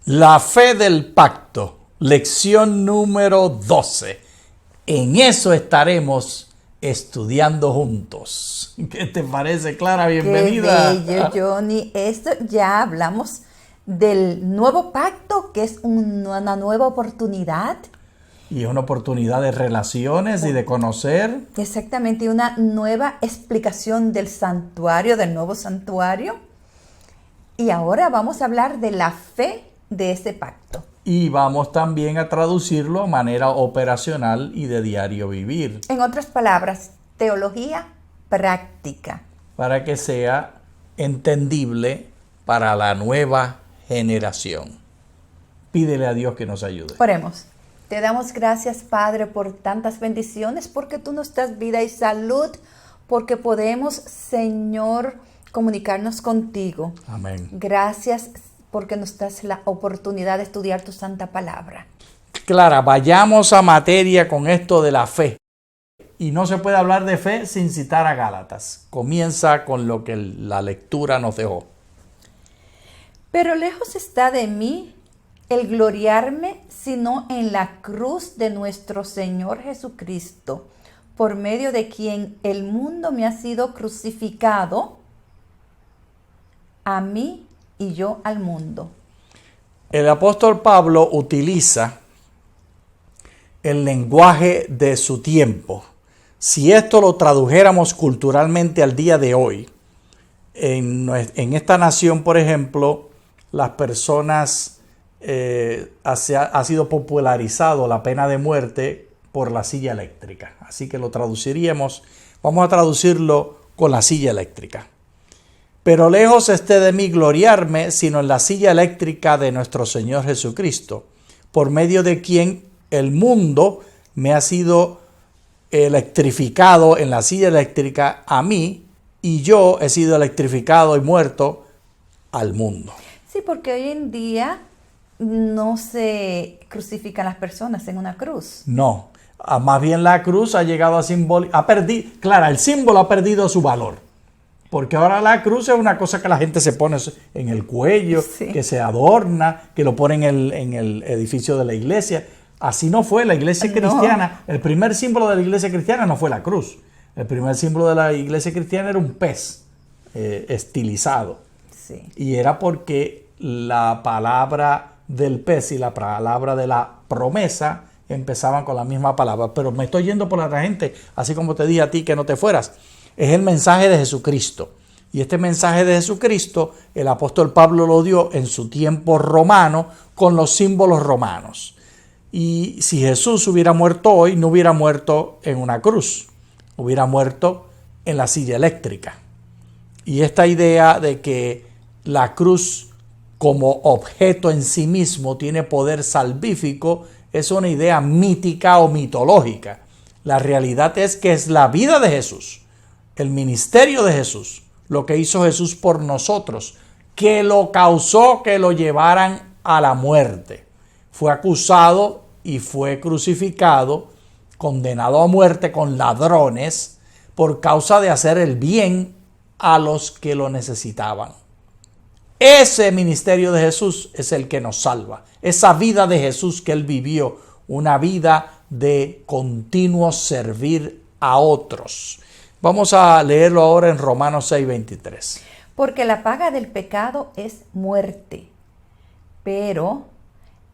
La fe del pacto, lección número 12. En eso estaremos estudiando juntos. ¿Qué te parece, Clara? Bienvenida. Qué bello, Johnny. Esto ya hablamos del nuevo pacto, que es una nueva oportunidad. Y una oportunidad de relaciones y de conocer. Exactamente, una nueva explicación del santuario, del nuevo santuario. Y ahora vamos a hablar de la fe de ese pacto. Y vamos también a traducirlo a manera operacional y de diario vivir. En otras palabras, teología práctica. Para que sea entendible para la nueva generación. Pídele a Dios que nos ayude. Oremos. Te damos gracias, Padre, por tantas bendiciones, porque tú nos das vida y salud, porque podemos, Señor, comunicarnos contigo. Amén. Gracias porque nos das la oportunidad de estudiar tu santa palabra. Clara, vayamos a materia con esto de la fe. Y no se puede hablar de fe sin citar a Gálatas. Comienza con lo que la lectura nos dejó. Pero lejos está de mí el gloriarme, sino en la cruz de nuestro Señor Jesucristo, por medio de quien el mundo me ha sido crucificado, a mí y yo al mundo. El apóstol Pablo utiliza el lenguaje de su tiempo. Si esto lo tradujéramos culturalmente al día de hoy, en esta nación, por ejemplo, las personas ha sido popularizado la pena de muerte por la silla eléctrica. Así que lo traduciríamos, vamos a traducirlo con la silla eléctrica. Pero lejos esté de mí gloriarme, sino en la silla eléctrica de nuestro Señor Jesucristo, por medio de quien el mundo me ha sido electrificado en la silla eléctrica a mí, y yo he sido electrificado y muerto al mundo. Sí, porque hoy en día no se crucifican las personas en una cruz. No, más bien la cruz ha llegado a simbolizar, Clara, el símbolo ha perdido su valor. Porque ahora la cruz es una cosa que la gente se pone en el cuello, sí, que se adorna, que lo pone en el edificio de la iglesia. Así no fue la iglesia cristiana. El primer símbolo de la iglesia cristiana no fue la cruz. El primer símbolo de la iglesia cristiana era un pez estilizado. Sí. Y era porque la palabra del pez y la palabra de la promesa empezaban con la misma palabra. Pero me estoy yendo por la tangente, así como te dije a ti que no te fueras. Es el mensaje de Jesucristo. Y este mensaje de Jesucristo, el apóstol Pablo lo dio en su tiempo romano con los símbolos romanos. Y si Jesús hubiera muerto hoy, no hubiera muerto en una cruz, hubiera muerto en la silla eléctrica. Y esta idea de que la cruz como objeto en sí mismo tiene poder salvífico es una idea mítica o mitológica. La realidad es que es la vida de Jesús, el ministerio de Jesús, lo que hizo Jesús por nosotros, que lo causó que lo llevaran a la muerte. Fue acusado y fue crucificado, condenado a muerte con ladrones por causa de hacer el bien a los que lo necesitaban. Ese ministerio de Jesús es el que nos salva. Esa vida de Jesús que él vivió, una vida de continuo servir a otros. Vamos a leerlo ahora en Romanos 6:23. Porque la paga del pecado es muerte, pero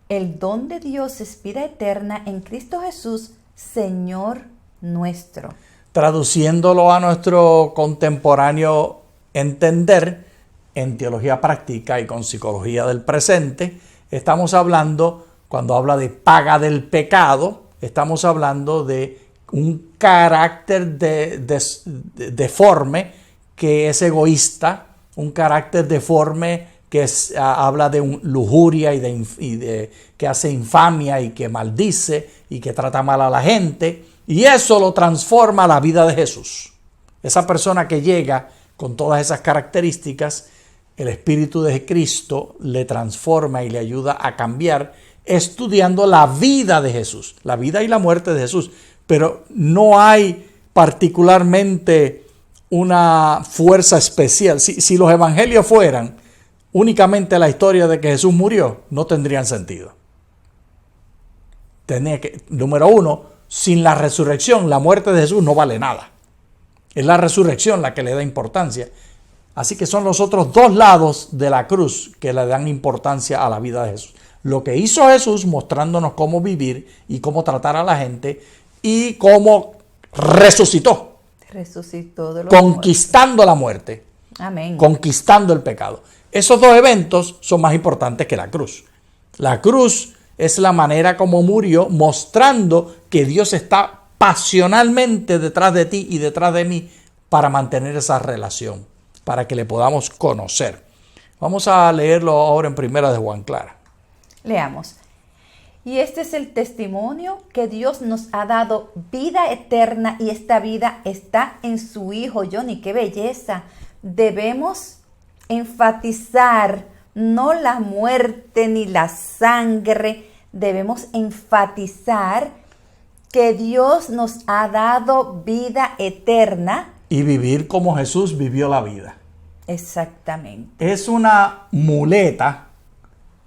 el don de Dios es vida eterna en Cristo Jesús, Señor nuestro. Traduciéndolo a nuestro contemporáneo entender, en teología práctica y con psicología del presente, estamos hablando, cuando habla de paga del pecado, estamos hablando de un carácter deforme que es egoísta, un carácter deforme que habla de lujuria y que hace infamia y que maldice y que trata mal a la gente, y eso lo transforma a la vida de Jesús. Esa persona que llega con todas esas características, el Espíritu de Cristo le transforma y le ayuda a cambiar estudiando la vida de Jesús, la vida y la muerte de Jesús. Pero no hay particularmente una fuerza especial. Si los evangelios fueran únicamente la historia de que Jesús murió, no tendrían sentido. Número uno, sin la resurrección, la muerte de Jesús no vale nada. Es la resurrección la que le da importancia. Así que son los otros dos lados de la cruz que le dan importancia a la vida de Jesús. Lo que hizo Jesús mostrándonos cómo vivir y cómo tratar a la gente y cómo resucitó. Resucitó de los conquistando la muerte. Amén. Conquistando el pecado. Esos dos eventos son más importantes que la cruz. La cruz es la manera como murió, mostrando que Dios está pasionalmente detrás de ti y detrás de mí para mantener esa relación, para que le podamos conocer. Vamos a leerlo ahora en Primera de Juan, Clara. Leamos. Y este es el testimonio que Dios nos ha dado vida eterna y esta vida está en su Hijo. Johnny, qué belleza. Debemos enfatizar no la muerte ni la sangre. Debemos enfatizar que Dios nos ha dado vida eterna. Y vivir como Jesús vivió la vida. Exactamente. Es una muleta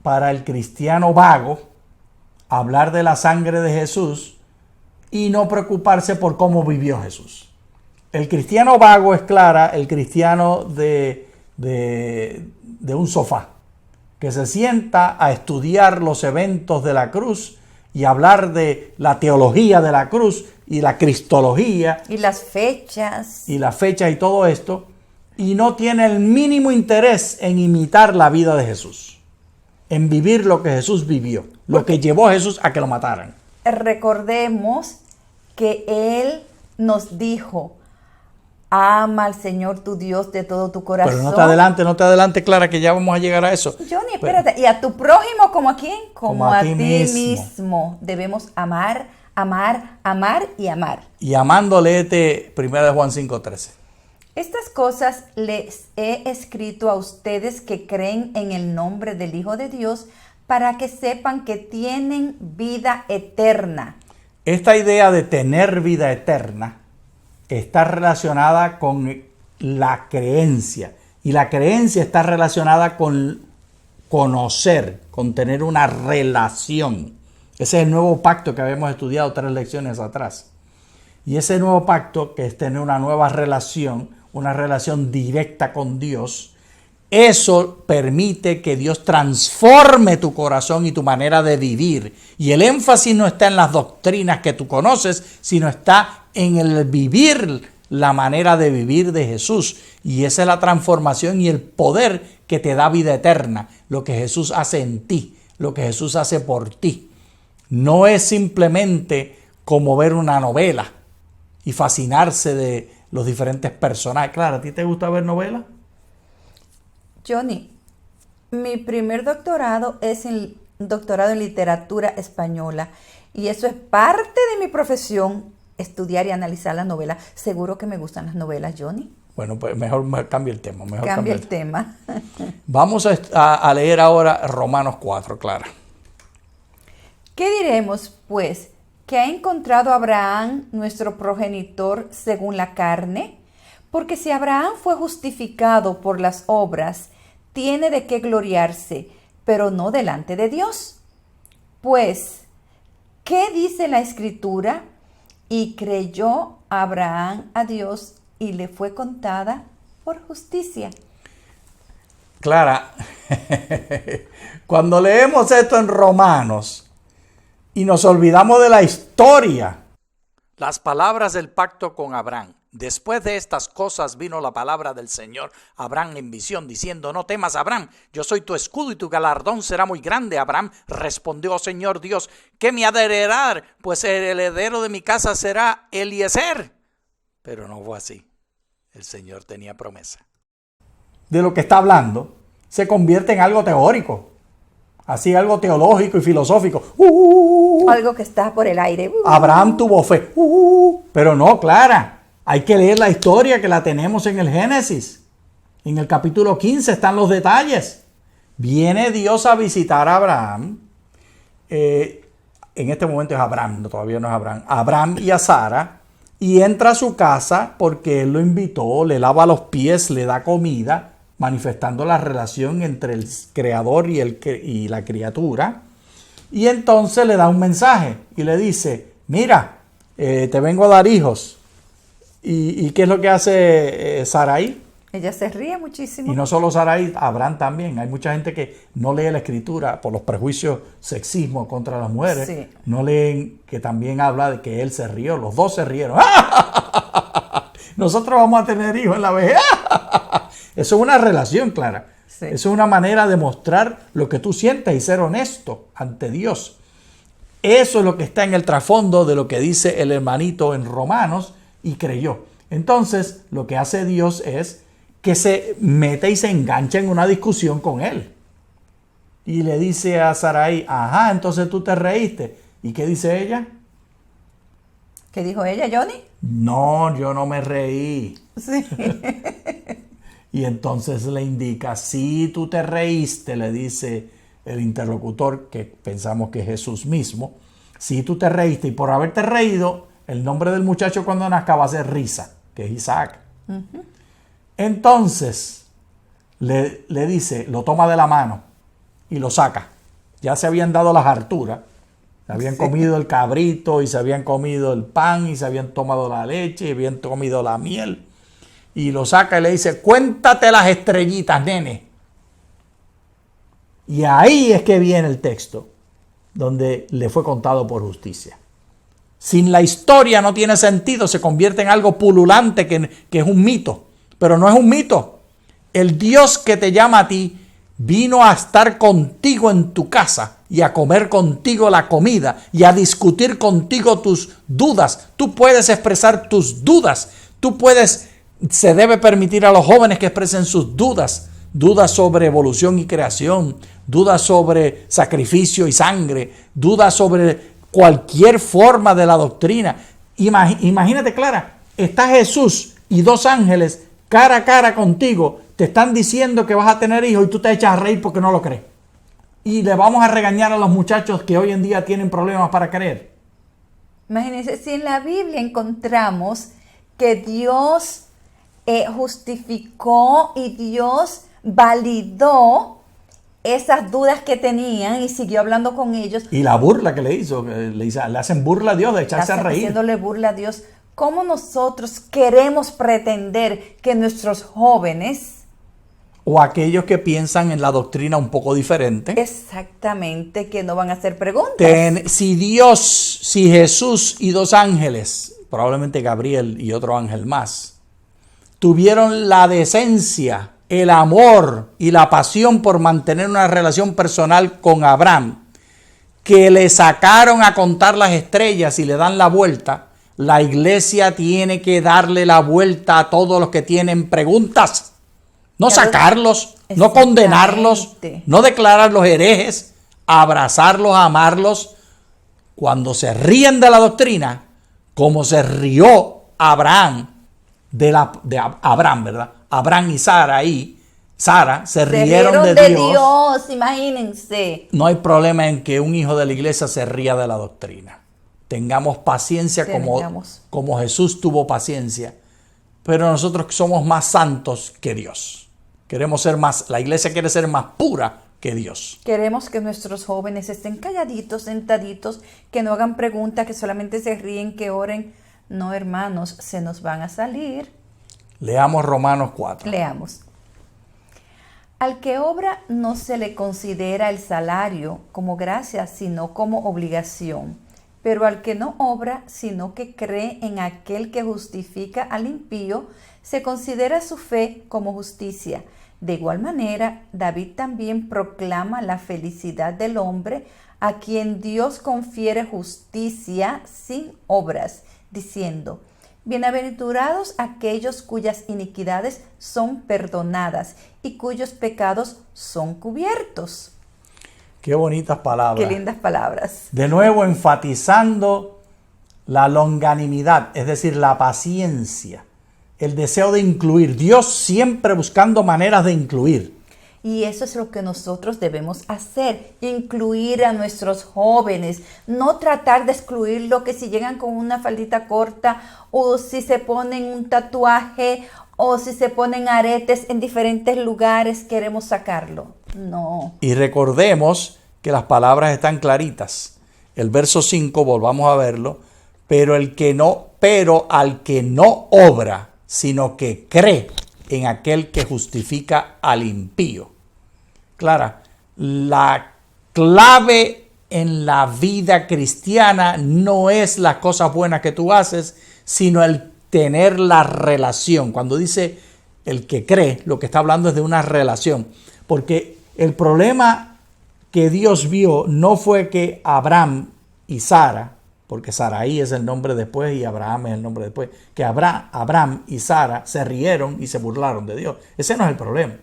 para el cristiano vago hablar de la sangre de Jesús y no preocuparse por cómo vivió Jesús. El cristiano vago es, Clara, el cristiano de un sofá, que se sienta a estudiar los eventos de la cruz y hablar de la teología de la cruz y la cristología. Y las fechas. Y las fechas y todo esto, y no tiene el mínimo interés en imitar la vida de Jesús, en vivir lo que Jesús vivió, lo que llevó a Jesús a que lo mataran. Recordemos que Él nos dijo, ama al Señor tu Dios de todo tu corazón. Pero no te adelante, Clara, que ya vamos a llegar a eso. Johnny, espérate. ¿Y a tu prójimo como a quién? Como a ti mismo. Debemos amar, amar, amar y amar. Y amando, léete 1 Juan 5:13. Estas cosas les he escrito a ustedes que creen en el nombre del Hijo de Dios para que sepan que tienen vida eterna. Esta idea de tener vida eterna está relacionada con la creencia. Y la creencia está relacionada con conocer, con tener una relación. Ese es el nuevo pacto que habíamos estudiado 3 lecciones atrás. Y ese nuevo pacto, que es tener una nueva relación, una relación directa con Dios, eso permite que Dios transforme tu corazón y tu manera de vivir. Y el énfasis no está en las doctrinas que tú conoces, sino está en el vivir la manera de vivir de Jesús. Y esa es la transformación y el poder que te da vida eterna, lo que Jesús hace en ti, lo que Jesús hace por ti. No es simplemente como ver una novela y fascinarse de los diferentes personajes. Claro, ¿a ti te gusta ver novelas? Johnny, mi primer doctorado es el doctorado en literatura española y eso es parte de mi profesión, estudiar y analizar las novelas. Seguro que me gustan las novelas, Johnny. Bueno, pues mejor cambia el tema. Cambia el tema. Vamos a leer ahora Romanos 4, Clara. ¿Qué diremos, pues? ¿Que ha encontrado Abraham, nuestro progenitor, según la carne? Porque si Abraham fue justificado por las obras, tiene de qué gloriarse, pero no delante de Dios. Pues, ¿qué dice la Escritura? Y creyó Abraham a Dios y le fue contada por justicia. Clara, cuando leemos esto en Romanos y nos olvidamos de la historia, las palabras del pacto con Abraham. Después de estas cosas vino la palabra del Señor a Abraham en visión, diciendo: no temas, Abraham, yo soy tu escudo y tu galardón será muy grande. Abraham respondió: Señor Dios, ¿qué me ha de heredar? Pues el heredero de mi casa será Eliezer. Pero no fue así. El Señor tenía promesa. De lo que está hablando se convierte en algo teórico, así algo teológico y filosófico. Algo que está por el aire. Abraham tuvo fe. Pero no, Clara. Hay que leer la historia, que la tenemos en el Génesis. En el capítulo 15 están los detalles. Viene Dios a visitar a Abraham. En este momento es Abraham, todavía no es Abraham. Abraham y a Sara. Y entra a su casa porque él lo invitó, le lava los pies, le da comida. manifestando la relación entre el creador y la criatura. Y entonces le da un mensaje y le dice, mira, te vengo a dar hijos. ¿Y qué es lo que hace Sarai? Ella se ríe muchísimo. Y no solo Sarai, Abraham también. Hay mucha gente que no lee la escritura por los prejuicios sexismo contra las mujeres. Sí. No leen que también habla de que él se rió. Los dos se rieron. Nosotros vamos a tener hijos en la vejez. Eso es una relación clara. Sí. Eso es una manera de mostrar lo que tú sientes y ser honesto ante Dios. Eso es lo que está en el trasfondo de lo que dice el hermanito en Romanos y creyó. Entonces, lo que hace Dios es que se mete y se engancha en una discusión con él. Y le dice a Sarai, ajá, entonces tú te reíste. ¿Y qué dice ella? ¿Qué dijo ella, Johnny? No, yo no me reí. Sí. Y entonces le indica, si tú te reíste, le dice el interlocutor, que pensamos que es Jesús mismo, si tú te reíste y por haberte reído, el nombre del muchacho cuando nazca va a ser Risa, que es Isaac. Uh-huh. Entonces le dice, lo toma de la mano y lo saca. Ya se habían dado las harturas, se habían comido el cabrito y se habían comido el pan y se habían tomado la leche y habían comido la miel. Y lo saca y le dice, cuéntate las estrellitas, nene. Y ahí es que viene el texto, donde le fue contado por justicia. Sin la historia no tiene sentido, se convierte en algo pululante que es un mito. Pero no es un mito. El Dios que te llama a ti vino a estar contigo en tu casa y a comer contigo la comida y a discutir contigo tus dudas. Tú puedes expresar tus dudas. Se debe permitir a los jóvenes que expresen sus dudas. Dudas sobre evolución y creación. Dudas sobre sacrificio y sangre. Dudas sobre cualquier forma de la doctrina. Imagínate, Clara, está Jesús y dos ángeles cara a cara contigo, te están diciendo que vas a tener hijos y tú te echas a reír porque no lo crees. Y le vamos a regañar a los muchachos que hoy en día tienen problemas para creer. Imagínense, si en la Biblia encontramos que Dios justificó y Dios validó esas dudas que tenían y siguió hablando con ellos. Y la burla que le hizo, le hacen burla a Dios de echarse a reír. Haciéndole burla a Dios. ¿Cómo nosotros queremos pretender que nuestros jóvenes o aquellos que piensan en la doctrina un poco diferente, exactamente, que no van a hacer preguntas? Si Jesús y dos ángeles, probablemente Gabriel y otro ángel más, tuvieron la decencia, el amor y la pasión por mantener una relación personal con Abraham, que le sacaron a contar las estrellas y le dan la vuelta, la iglesia tiene que darle la vuelta a todos los que tienen preguntas. No sacarlos, no condenarlos, no declararlos herejes, abrazarlos, amarlos. Cuando se ríen de la doctrina, como se rió Abraham, Abraham, ¿verdad? Abraham y Sara se rieron de Dios, imagínense. No hay problema en que un hijo de la iglesia se ría de la doctrina. Tengamos paciencia como Jesús tuvo paciencia. Pero nosotros somos más santos que Dios. La iglesia quiere ser más pura que Dios. Queremos que nuestros jóvenes estén calladitos, sentaditos, que no hagan preguntas, que solamente se ríen, que oren. No, hermanos, se nos van a salir. Leamos Romanos 4. Leamos. Al que obra no se le considera el salario como gracia, sino como obligación. Pero al que no obra, sino que cree en aquel que justifica al impío, se considera su fe como justicia. De igual manera, David también proclama la felicidad del hombre a quien Dios confiere justicia sin obras, diciendo: bienaventurados aquellos cuyas iniquidades son perdonadas y cuyos pecados son cubiertos. Qué bonitas palabras. Qué lindas palabras. De nuevo enfatizando la longanimidad, es decir, la paciencia, el deseo de incluir. Dios siempre buscando maneras de incluir. Y eso es lo que nosotros debemos hacer, incluir a nuestros jóvenes, no tratar de excluirlo, que si llegan con una faldita corta o si se ponen un tatuaje o si se ponen aretes en diferentes lugares, queremos sacarlo. No. Y recordemos que las palabras están claritas. El verso 5, volvamos a verlo, pero al que no obra, sino que cree en aquel que justifica al impío. Clara, la clave en la vida cristiana no es las cosas buenas que tú haces, sino el tener la relación. Cuando dice el que cree, lo que está hablando es de una relación. Porque el problema que Dios vio no fue que Abraham y Sara, porque Saraí es el nombre después y Abraham es el nombre después, que Abraham y Sara se rieron y se burlaron de Dios. Ese no es el problema.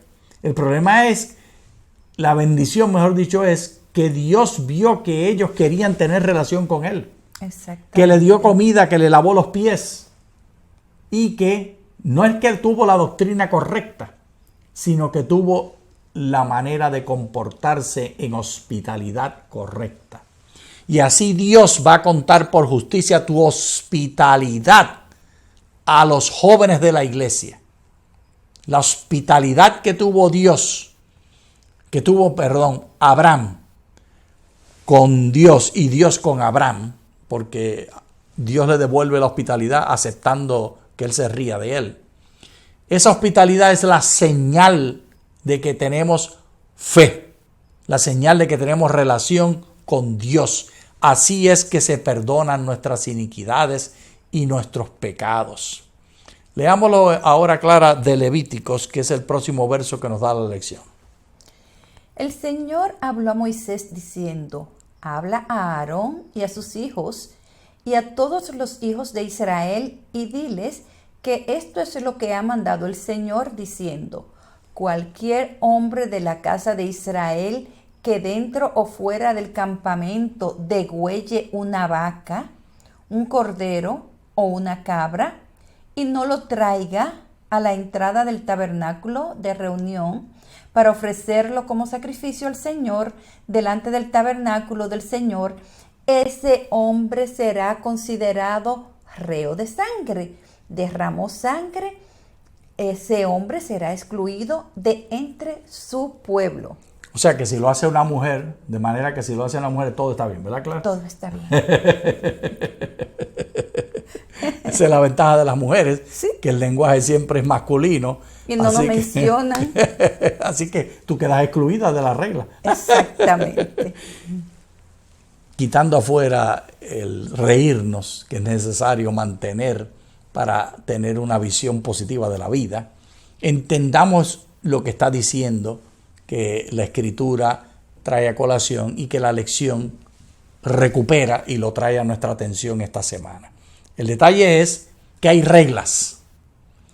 El problema es, la bendición, mejor dicho, es que Dios vio que ellos querían tener relación con Él. Que le dio comida, que le lavó los pies. Y que no es que él tuvo la doctrina correcta, sino que tuvo la manera de comportarse en hospitalidad correcta. Y así Dios va a contar por justicia tu hospitalidad a los jóvenes de la iglesia. La hospitalidad que tuvo Abraham con Dios y Dios con Abraham, porque Dios le devuelve la hospitalidad aceptando que él se ría de él. Esa hospitalidad es la señal de que tenemos fe, la señal de que tenemos relación con Dios. Así es que se perdonan nuestras iniquidades y nuestros pecados. Leámoslo ahora, Clara, de Levíticos, que es el próximo verso que nos da la lección. El Señor habló a Moisés diciendo: habla a Aarón y a sus hijos y a todos los hijos de Israel y diles que esto es lo que ha mandado el Señor diciendo: cualquier hombre de la casa de Israel que dentro o fuera del campamento degüelle una vaca, un cordero o una cabra y no lo traiga a la entrada del tabernáculo de reunión para ofrecerlo como sacrificio al Señor delante del tabernáculo del Señor, ese hombre será considerado reo de sangre. Derramó sangre, ese hombre será excluido de entre su pueblo. O sea que si lo hace una mujer, de manera que si lo hace una mujer todo está bien, ¿verdad, Clara? Todo está bien. Esa es la ventaja de las mujeres, sí, que el lenguaje siempre es masculino. Y no lo mencionan. Así que tú quedas excluida de la regla. Exactamente. Quitando afuera el reírnos que es necesario mantener para tener una visión positiva de la vida, entendamos lo que está diciendo, que la Escritura trae a colación y que la lección recupera y lo trae a nuestra atención esta semana. El detalle es que hay reglas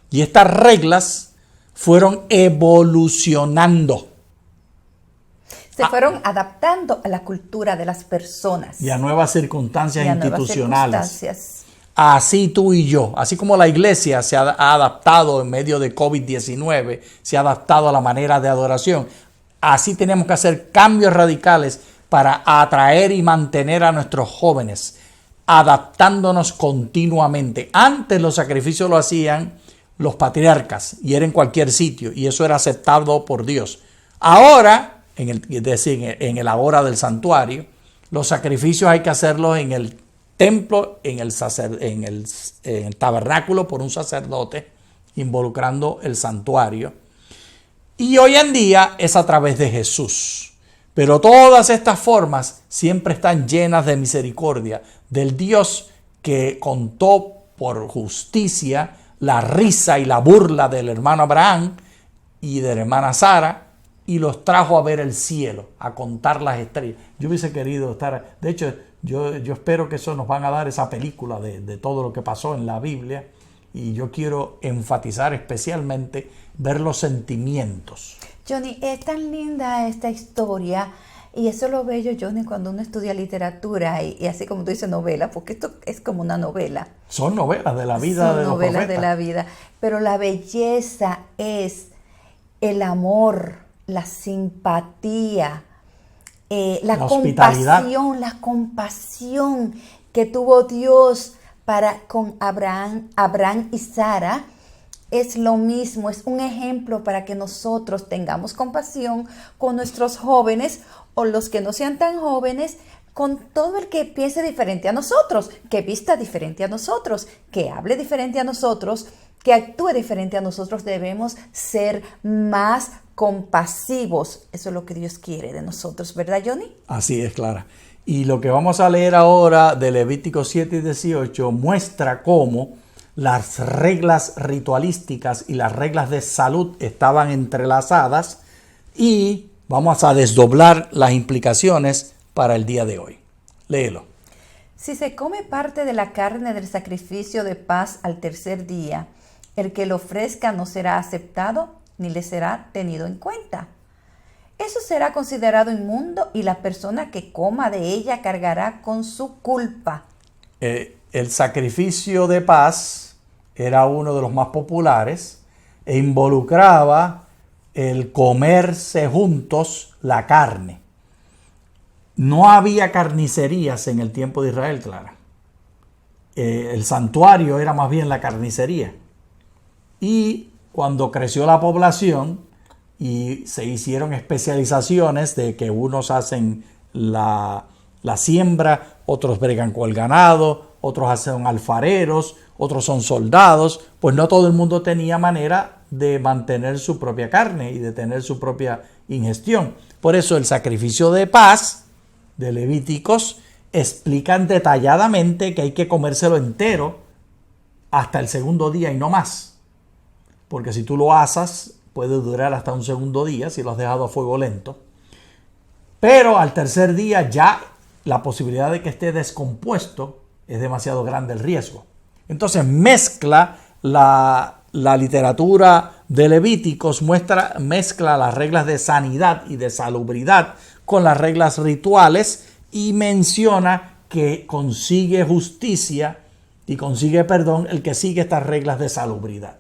y estas reglas fueron evolucionando. Se fueron adaptando a la cultura de las personas. Y a nuevas circunstancias institucionales. Nuevas circunstancias. Así tú y yo, así como la iglesia se ha adaptado en medio de COVID-19, se ha adaptado a la manera de adoración, así tenemos que hacer cambios radicales para atraer y mantener a nuestros jóvenes, adaptándonos continuamente. Antes los sacrificios lo hacían los patriarcas y era en cualquier sitio y eso era aceptado por Dios. Ahora, en el ahora del santuario, los sacrificios hay que hacerlos en el templo, en el tabernáculo por un sacerdote, involucrando el santuario. Y hoy en día es a través de Jesús. Pero todas estas formas siempre están llenas de misericordia del Dios que contó por justicia la risa y la burla del hermano Abraham y de la hermana Sara y los trajo a ver el cielo, a contar las estrellas. Yo hubiese querido estar, de hecho, yo espero que eso nos van a dar esa película de todo lo que pasó en la Biblia y yo quiero enfatizar especialmente ver los sentimientos. Johnny, es tan linda esta historia y eso lo bello, Johnny, cuando uno estudia literatura y así como tú dices novela, porque esto es como una novela. Son novelas de la vida de los profetas. Son novelas de la vida, pero la belleza es el amor, la simpatía, la compasión que tuvo Dios con Abraham y Sara es lo mismo, es un ejemplo para que nosotros tengamos compasión con nuestros jóvenes o los que no sean tan jóvenes, con todo el que piense diferente a nosotros, que vista diferente a nosotros, que hable diferente a nosotros, que actúe diferente a nosotros. Debemos ser más compasivos. Eso es lo que Dios quiere de nosotros, ¿verdad, Johnny? Así es, Clara. Y lo que vamos a leer ahora de Levítico 7 y 18 muestra cómo las reglas ritualísticas y las reglas de salud estaban entrelazadas, y vamos a desdoblar las implicaciones para el día de hoy. Léelo. Si se come parte de la carne del sacrificio de paz al tercer día, el que lo ofrezca no será aceptado ni le será tenido en cuenta. Eso será considerado inmundo y la persona que coma de ella cargará con su culpa. El sacrificio de paz era uno de los más populares e involucraba el comerse juntos la carne. No había carnicerías en el tiempo de Israel, Clara. El santuario era más bien la carnicería. Y cuando creció la población y se hicieron especializaciones de que unos hacen la siembra, otros bregan con el ganado, otros hacen alfareros, otros son soldados, pues no todo el mundo tenía manera de mantener su propia carne y de tener su propia ingestión. Por eso el sacrificio de paz de Levíticos explican detalladamente que hay que comérselo entero hasta el segundo día y no más. Porque si tú lo asas, puede durar hasta un segundo día si lo has dejado a fuego lento. Pero al tercer día ya la posibilidad de que esté descompuesto es demasiado grande el riesgo. Entonces mezcla la literatura de Levíticos, mezcla las reglas de sanidad y de salubridad con las reglas rituales y menciona que consigue justicia y consigue perdón el que sigue estas reglas de salubridad,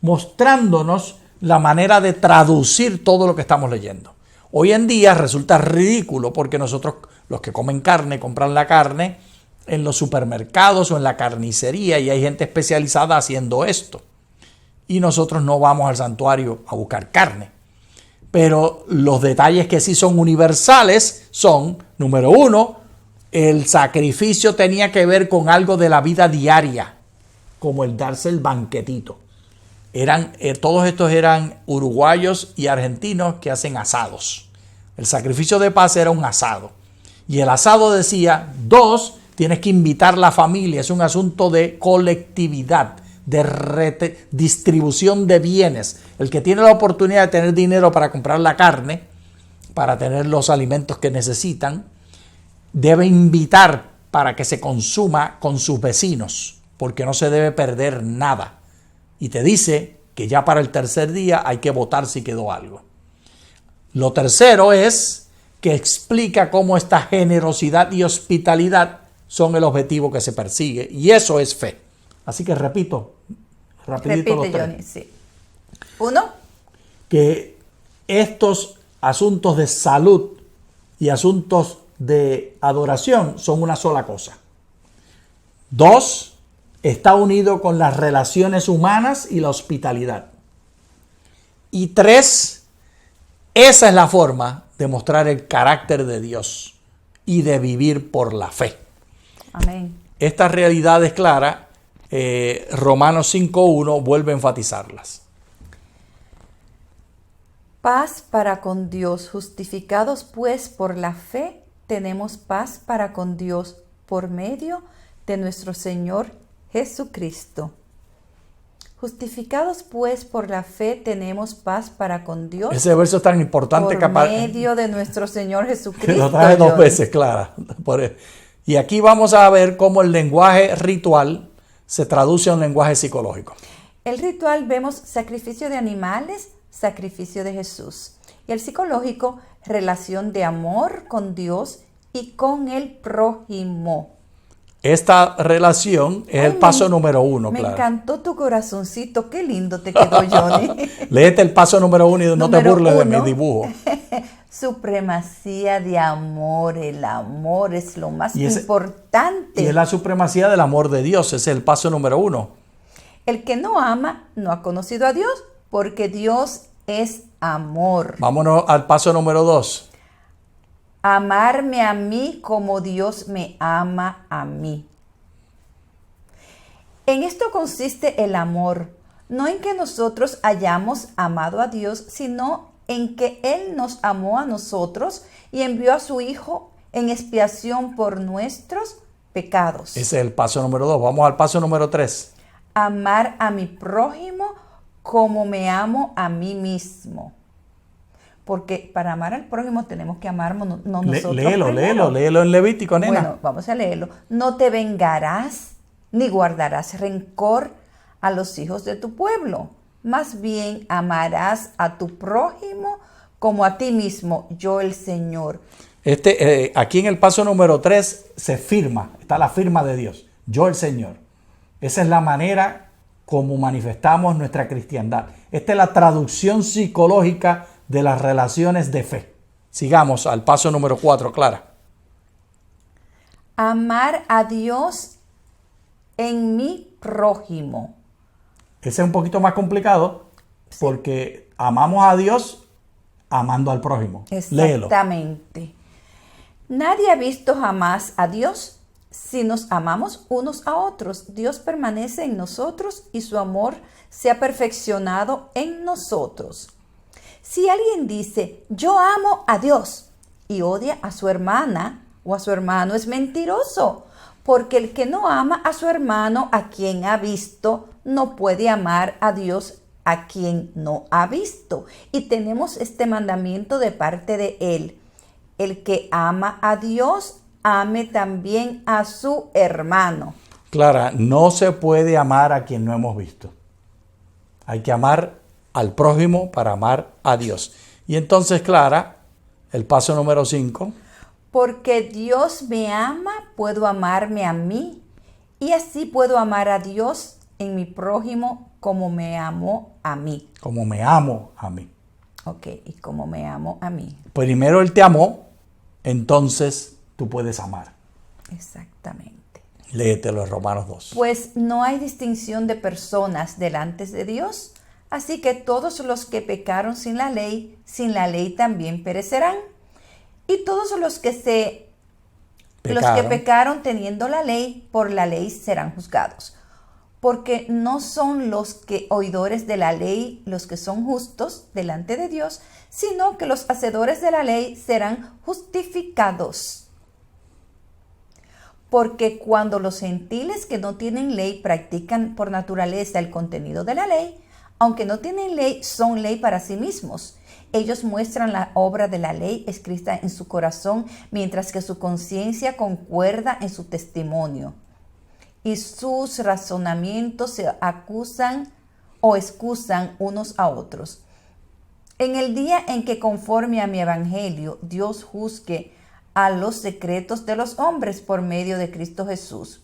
mostrándonos la manera de traducir todo lo que estamos leyendo. Hoy en día resulta ridículo porque nosotros, los que comen carne, compran la carne en los supermercados o en la carnicería y hay gente especializada haciendo esto. Y nosotros no vamos al santuario a buscar carne. Pero los detalles que sí son universales son, número uno, el sacrificio tenía que ver con algo de la vida diaria, como el darse el banquetito. Todos estos eran uruguayos y argentinos que hacen asados. El sacrificio de paz era un asado. Y el asado decía, tienes que invitar a la familia. Es un asunto de colectividad, de distribución de bienes. El que tiene la oportunidad de tener dinero para comprar la carne, para tener los alimentos que necesitan, debe invitar para que se consuma con sus vecinos, porque no se debe perder nada. Y te dice que ya para el tercer día hay que votar si quedó algo. Lo tercero es que explica cómo esta generosidad y hospitalidad son el objetivo que se persigue. Y eso es fe. Así que rapidito los tres. Johnny, sí. Uno, que estos asuntos de salud y asuntos de adoración son una sola cosa. 2, está unido con las relaciones humanas y la hospitalidad. Y 3, esa es la forma de mostrar el carácter de Dios y de vivir por la fe. Amén. Esta realidad es clara. Romanos 5.1 vuelve a enfatizarlas. Paz para con Dios. Justificados pues por la fe, tenemos paz para con Dios por medio de nuestro Señor Jesucristo. Justificados pues por la fe, tenemos paz para con Dios. Ese verso es tan importante por medio de nuestro Señor Jesucristo. Lo traje 2 veces, Clara. Y aquí vamos a ver cómo el lenguaje ritual se traduce a un lenguaje psicológico. El ritual vemos sacrificio de animales, sacrificio de Jesús. Y el psicológico, relación de amor con Dios y con el prójimo. Esta relación es el paso número 1, Clara. Me encantó tu corazoncito, qué lindo te quedó, Johnny. Léete el paso número 1 y no te burles de mi dibujo. Supremacía de amor. El amor es lo más importante. Y es la supremacía del amor de Dios, ese es el paso número 1. El que no ama no ha conocido a Dios, porque Dios es amor. Vámonos al paso número 2. Amarme a mí como Dios me ama a mí. En esto consiste el amor, no en que nosotros hayamos amado a Dios, sino en que Él nos amó a nosotros y envió a su Hijo en expiación por nuestros pecados. Ese es el paso número 2. Vamos al paso número 3. Amar a mi prójimo como me amo a mí mismo. Porque para amar al prójimo tenemos que amarnos no nosotros Léelo en Levítico, nena. Bueno, vamos a leerlo. No te vengarás ni guardarás rencor a los hijos de tu pueblo. Más bien amarás a tu prójimo como a ti mismo, yo el Señor. Aquí en el paso número 3 se firma, está la firma de Dios, yo el Señor. Esa es la manera como manifestamos nuestra cristiandad. Esta es la traducción psicológica de las relaciones de fe. Sigamos al paso número 4, Clara. Amar a Dios en mi prójimo. Ese es un poquito más complicado porque amamos a Dios amando al prójimo. Exactamente. Léelo. Nadie ha visto jamás a Dios. Si nos amamos unos a otros, Dios permanece en nosotros y su amor se ha perfeccionado en nosotros. Si alguien dice, yo amo a Dios y odia a su hermana o a su hermano, es mentiroso, porque el que no ama a su hermano a quien ha visto, no puede amar a Dios a quien no ha visto. Y tenemos este mandamiento de parte de Él. El que ama a Dios, ame también a su hermano. Clara, no se puede amar a quien no hemos visto. Hay que amar al prójimo para amar a Dios. Y entonces, Clara, el paso número 5. Porque Dios me ama, puedo amarme a mí. Y así puedo amar a Dios en mi prójimo como me amo a mí. Como me amo a mí. Ok, y como me amo a mí. Primero Él te amó, entonces tú puedes amar. Exactamente. Léetelo en Romanos 2. Pues no hay distinción de personas delante de Dios, así que todos los que pecaron sin la ley también perecerán. Y todos los que pecaron teniendo la ley, por la ley serán juzgados. Porque no son los que oidores de la ley los que son justos delante de Dios, sino que los hacedores de la ley serán justificados. Porque cuando los gentiles que no tienen ley practican por naturaleza el contenido de la ley, aunque no tienen ley, son ley para sí mismos. Ellos muestran la obra de la ley escrita en su corazón, mientras que su conciencia concuerda en su testimonio. Y sus razonamientos se acusan o excusan unos a otros. En el día en que, conforme a mi evangelio, Dios juzgue a los secretos de los hombres por medio de Cristo Jesús.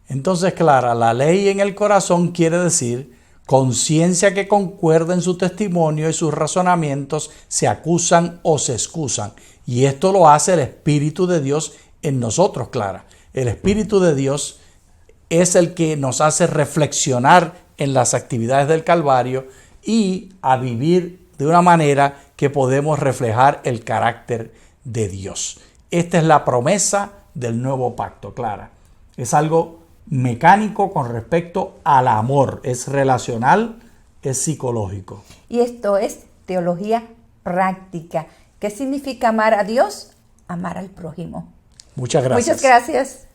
Entonces, Clara, la ley en el corazón quiere decir conciencia que concuerda en su testimonio y sus razonamientos se acusan o se excusan. Y esto lo hace el Espíritu de Dios en nosotros, Clara. El Espíritu de Dios es el que nos hace reflexionar en las actividades del Calvario y a vivir de una manera que podemos reflejar el carácter de Dios. Esta es la promesa del nuevo pacto, Clara. Es algo mecánico con respecto al amor. Es relacional, es psicológico. Y esto es teología práctica. ¿Qué significa amar a Dios? Amar al prójimo. Muchas gracias. Muchas gracias.